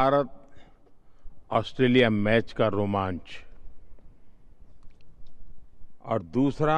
Bharat Australia match का रोमांच और दूसरा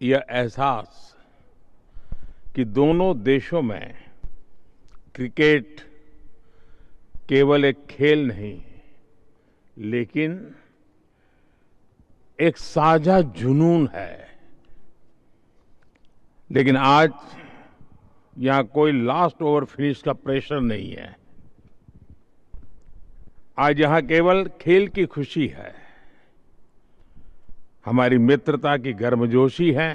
यह एहसास कि दोनों देशों में क्रिकेट केवल एक खेल नहीं लेकिन एक साझा जुनून है। लेकिन आज यहां कोई लास्ट ओवर फिनिश का प्रेशर नहीं है। आज यहां केवल खेल की खुशी है, हमारी मित्रता की गर्मजोशी है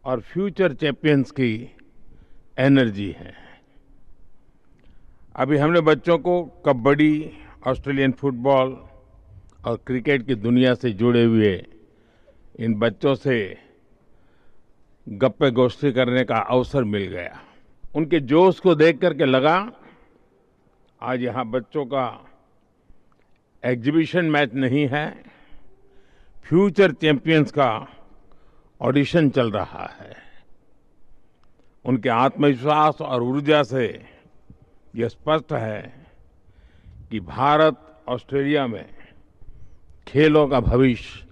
और फ्यूचर चैंपियंस की एनर्जी है। अभी हमने बच्चों को कबड्डी, ऑस्ट्रेलियन फुटबॉल और क्रिकेट की दुनिया से जुड़े हुए इन बच्चों से गप्पे गोष्ठी करने का अवसर मिल गया। उनके जोश को देख करके लगा आज यहाँ बच्चों का एग्जीबिशन मैच नहीं है, फ्यूचर चैंपियंस का ऑडिशन चल रहा है। उनके आत्मविश्वास और ऊर्जा से यह स्पष्ट है कि भारत ऑस्ट्रेलिया में खेलों का भविष्य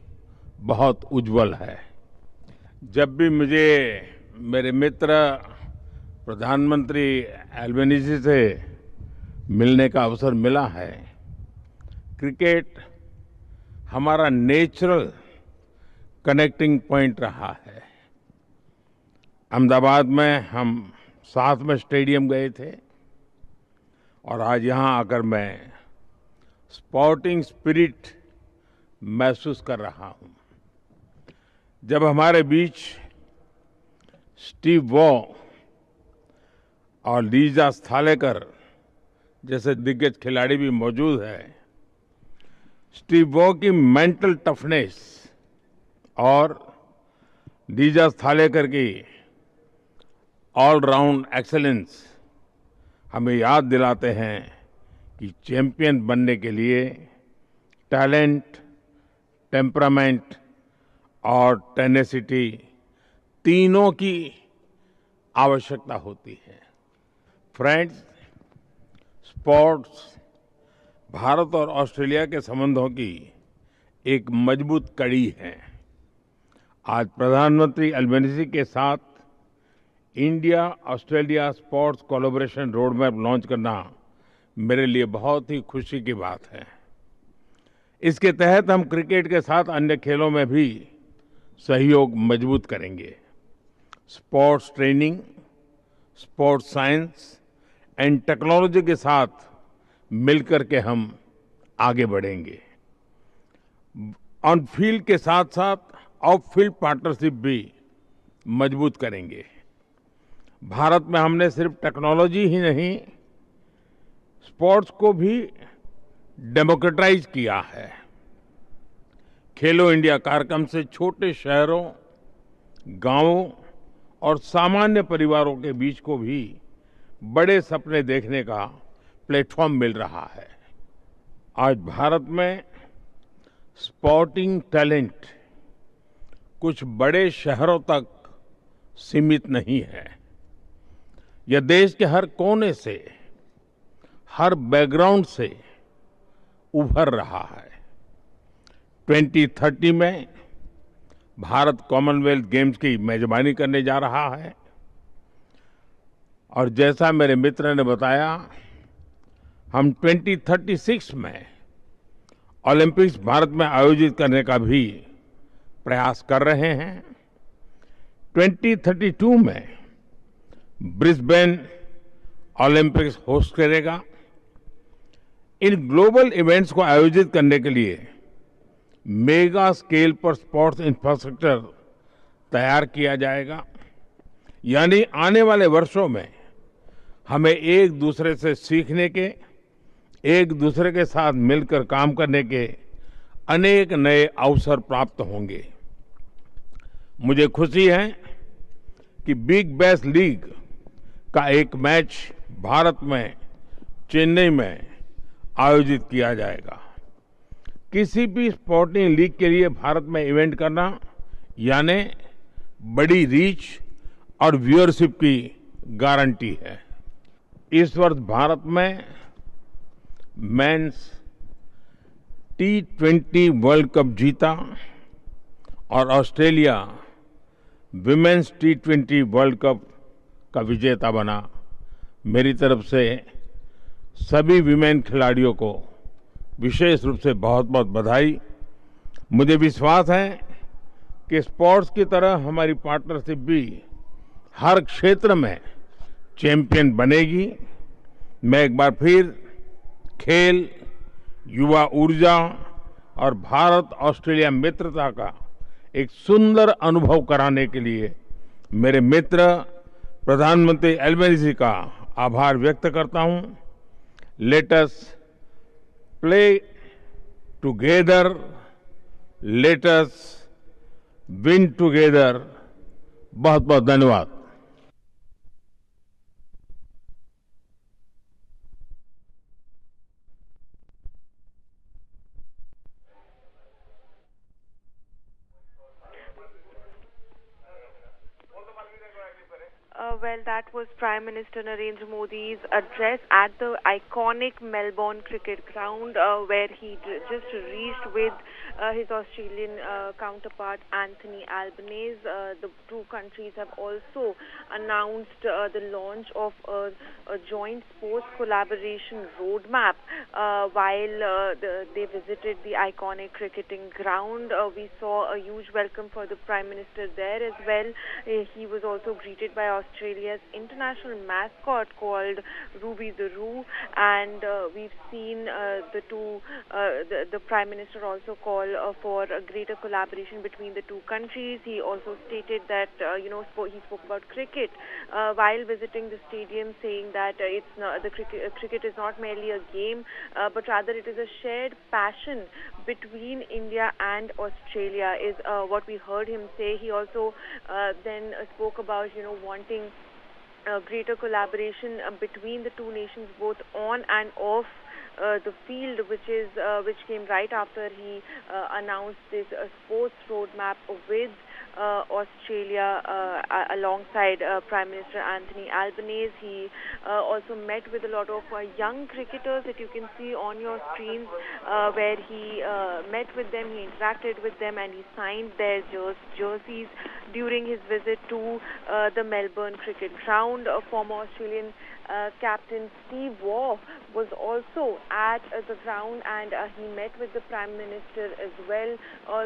बहुत उज्जवल है। जब भी मुझे मेरे मित्र प्रधानमंत्री एल्बेनीज़ी से मिलने का अवसर मिला है, क्रिकेट हमारा नेचुरल कनेक्टिंग पॉइंट रहा है। अहमदाबाद में हम साथ में स्टेडियम गए थे और आज यहाँ आकर मैं स्पोर्टिंग स्पिरिट महसूस कर रहा हूँ। जब हमारे बीच स्टीव वॉ और लीजा स्थालेकर जैसे दिग्गज खिलाड़ी भी मौजूद हैं, स्टीव वॉ की मेंटल टफनेस और लीजा स्थालेकर की ऑलराउंड एक्सेलेंस हमें याद दिलाते हैं कि चैंपियन बनने के लिए टैलेंट, टेम्परामेंट और टेनेसिटी तीनों की आवश्यकता होती है। फ्रेंड्स, स्पोर्ट्स भारत और ऑस्ट्रेलिया के संबंधों की एक मजबूत कड़ी है। आज प्रधानमंत्री एल्बेनीज़ी के साथ India Australia sports collaboration road map launch करना मेरे लिए बहुत ही खुशी की बात है। इसके तहत हम क्रिकेट के साथ अन्य खेलों में भी सहयोग मजबूत करेंगे। Sports training, sports science and technology के साथ मिलकर के हम आगे बढ़ेंगे। ऑन फील्ड के साथ साथ ऑफ फील्ड पार्टनरशिप भी मजबूत करेंगे। भारत में हमने सिर्फ टेक्नोलॉजी ही नहीं, स्पोर्ट्स को भी डेमोक्रेटाइज किया है। खेलो इंडिया कार्यक्रम से छोटे शहरों, गांवों और सामान्य परिवारों के बीच को भी बड़े सपने देखने का प्लेटफॉर्म मिल रहा है। आज भारत में स्पोर्टिंग टैलेंट कुछ बड़े शहरों तक सीमित नहीं है। यह देश के हर कोने से, हर बैकग्राउंड से उभर रहा है। 2030 में भारत कॉमनवेल्थ गेम्स की मेजबानी करने जा रहा है और जैसा मेरे मित्र ने बताया, हम 2036 में ओलंपिक्स भारत में आयोजित करने का भी प्रयास कर रहे हैं। 2032 में ब्रिस्बेन ओलंपिक्स होस्ट करेगा। इन ग्लोबल इवेंट्स को आयोजित करने के लिए मेगा स्केल पर स्पोर्ट्स इंफ्रास्ट्रक्चर तैयार किया जाएगा। यानी आने वाले वर्षों में हमें एक दूसरे से सीखने के, एक दूसरे के साथ मिलकर काम करने के अनेक नए अवसर प्राप्त होंगे। मुझे खुशी है कि बिग बैश लीग का एक मैच भारत में चेन्नई में आयोजित किया जाएगा। किसी भी स्पोर्टिंग लीग के लिए भारत में इवेंट करना यानी बड़ी रीच और व्यूअरशिप की गारंटी है। इस वर्ष भारत में मेंस T20 वर्ल्ड कप जीता और Australia women's T20 world cup का विजेता बना। मेरी तरफ से सभी विमेन खिलाड़ियों को विशेष रूप से बहुत बहुत बधाई। मुझे विश्वास है कि स्पोर्ट्स की तरह हमारी पार्टनरशिप भी हर क्षेत्र में चैंपियन बनेगी। मैं एक बार फिर खेल, युवा ऊर्जा और भारत ऑस्ट्रेलिया मित्रता का एक सुंदर अनुभव कराने के लिए मेरे मित्र प्रधानमंत्री एल्बनीज़ी का आभार व्यक्त करता हूं। Let us play together, let us win together. बहुत बहुत धन्यवाद। Well, that was Prime Minister Narendra Modi's address at the iconic Melbourne cricket ground, where he just reached with his Australian counterpart Anthony Albanese. The two countries have also announced the launch of a joint sports collaboration roadmap while they visited the iconic cricketing ground. We saw a huge welcome for the Prime Minister there as well. He was also greeted by Australia's international mascot called Ruby the Roo, and we've seen the Prime Minister also call for a greater collaboration between the two countries. He also stated that he spoke about cricket while visiting the stadium, saying that cricket is not merely a game, but rather it is a shared passion between India and Australia, is what we heard him say. He also then spoke about wanting greater collaboration between the two nations, both on and off the field, which came right after he announced this sports roadmap with Australia alongside Prime Minister Anthony Albanese. He also met with a lot of young cricketers that you can see on your screens, where he met with them, he interacted with them, and he signed their jerseys during his visit to the Melbourne cricket ground. Former Australian Captain Steve Waugh was also at the ground, and he met with the Prime Minister as well,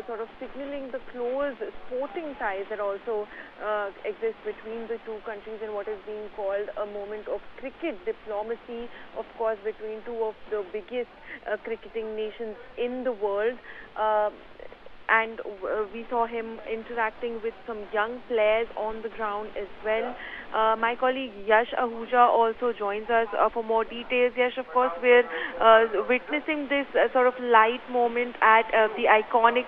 sort of signaling the close sporting ties that also exist between the two countries in what is being called a moment of cricket diplomacy, of course, between two of the biggest cricketing nations in the world. And we saw him interacting with some young players on the ground as well. My colleague Yash Ahuja also joins us for more details. Yash, of course, we're witnessing this sort of light moment at the iconic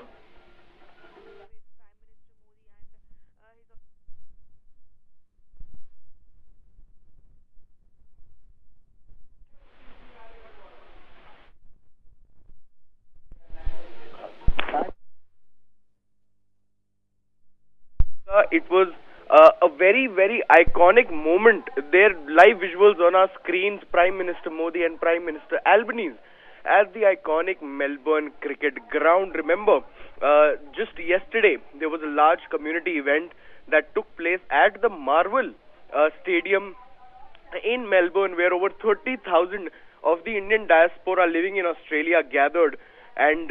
it was a very, very iconic moment. There, live visuals on our screens, Prime Minister Modi and Prime Minister Albanese at the iconic Melbourne cricket ground. Remember, just yesterday, there was a large community event that took place at the Marvel Stadium in Melbourne, where over 30,000 of the Indian diaspora living in Australia gathered and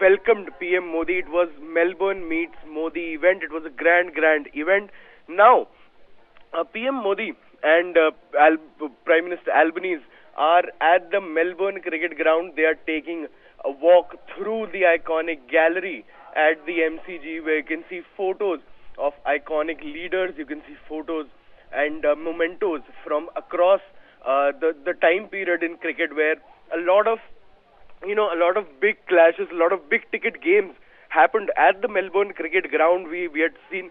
welcomed PM Modi. It was Melbourne meets Modi event. It was a grand event. Now, PM Modi and Prime Minister Albanese are at the Melbourne cricket ground. They are taking a walk through the iconic gallery at the MCG, where you can see photos of iconic leaders. You can see photos and mementos from across the time period in cricket, where a lot of big clashes, a lot of big ticket games happened at the Melbourne cricket ground. We had seen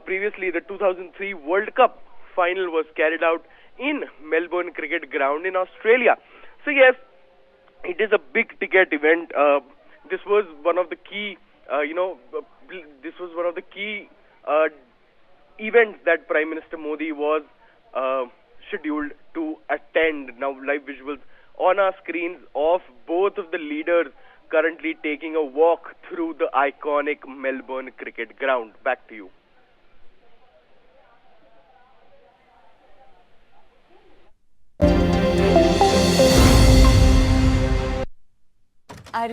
previously the 2003 World Cup final was carried out in Melbourne cricket ground in Australia. So yes, it is a big ticket event. This was one of the key, this was one of the key events that Prime Minister Modi was scheduled to attend. attend. Now live visuals on our screens of both of the leaders currently taking a walk through the iconic Melbourne cricket ground. Back to you.